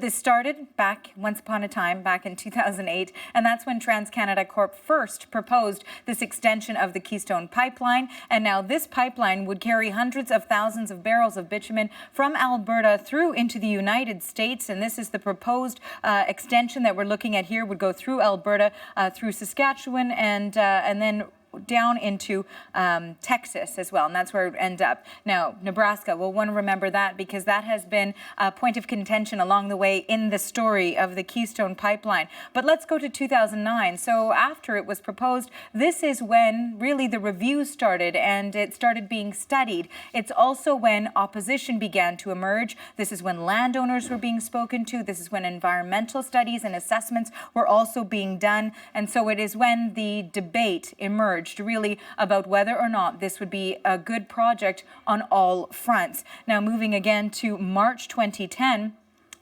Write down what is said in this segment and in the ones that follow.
this started back once upon a time, back in 2008, and that's when TransCanada Corp first proposed this extension of the Keystone pipeline. And now this pipeline would carry hundreds of thousands of barrels of bitumen from Alberta through into the United States. And this is the proposed extension that we're looking at here, would go through Alberta, through Saskatchewan, and then down into Texas as well, and that's where it would end up. Now, Nebraska, we'll want to remember that because that has been a point of contention along the way in the story of the Keystone pipeline. But let's go to 2009. So after it was proposed, this is when really the review started and it started being studied. It's also when opposition began to emerge. This is when landowners were being spoken to. This is when environmental studies and assessments were also being done. And so it is when the debate emerged really about whether or not this would be a good project on all fronts. Now, moving again to March 2010,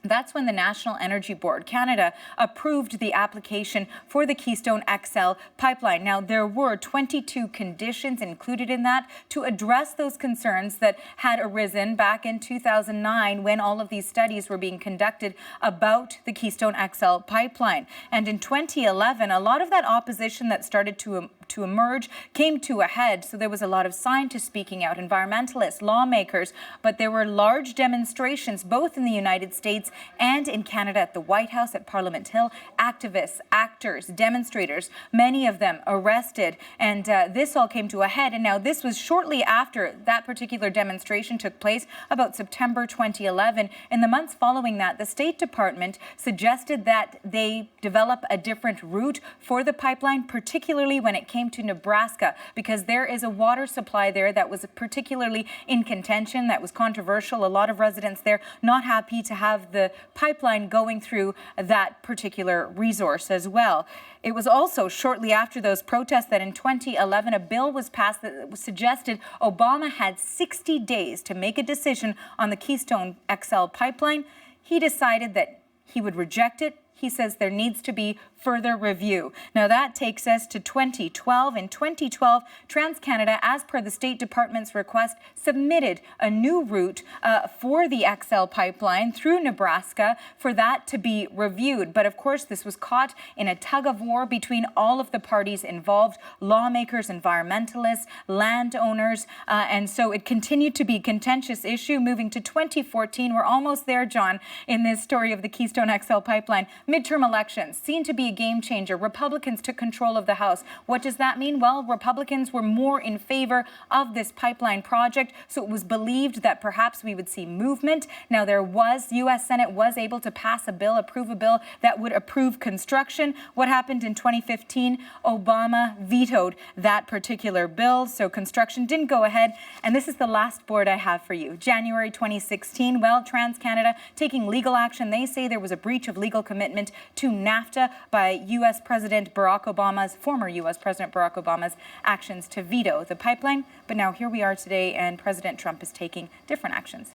that's when the National Energy Board, Canada, approved the application for the Keystone XL pipeline. Now, there were 22 conditions included in that to address those concerns that had arisen back in 2009 when all of these studies were being conducted about the Keystone XL pipeline. And in 2011, a lot of that opposition that started to emerge came to a head. So there was a lot of scientists speaking out, environmentalists, lawmakers, but there were large demonstrations both in the United States and in Canada at the White House, at Parliament Hill. Activists, actors, demonstrators, many of them arrested, and this all came to a head. And now this was shortly after that particular demonstration took place, about September 2011. In the months following that, the State Department suggested that they develop a different route for the pipeline, particularly when it came to Nebraska, because there is a water supply there that was particularly in contention, that was controversial. A lot of residents there not happy to have the pipeline going through that particular resource as well. It was also shortly after those protests that in 2011 a bill was passed that suggested Obama had 60 days to make a decision on the Keystone XL pipeline. He decided that he would reject it. He says there needs to be further review. Now that takes us to 2012. In 2012, TransCanada, as per the State Department's request, submitted a new route for the XL pipeline through Nebraska for that to be reviewed. But of course, this was caught in a tug of war between all of the parties involved, lawmakers, environmentalists, landowners, and so it continued to be a contentious issue. Moving to 2014, we're almost there, John, in this story of the Keystone XL pipeline. Midterm elections, seen to be a game changer. Republicans took control of the House. What does that mean? Well, Republicans were more in favor of this pipeline project, so it was believed that perhaps we would see movement. Now, U.S. Senate was able to pass a bill, approve a bill that would approve construction. What happened in 2015? Obama vetoed that particular bill, so construction didn't go ahead. And this is the last board I have for you. January 2016, well, TransCanada taking legal action. They say there was a breach of legal commitment to NAFTA by U.S. President Barack Obama's, former U.S. President Barack Obama's actions to veto the pipeline. But now here we are today, and President Trump is taking different actions.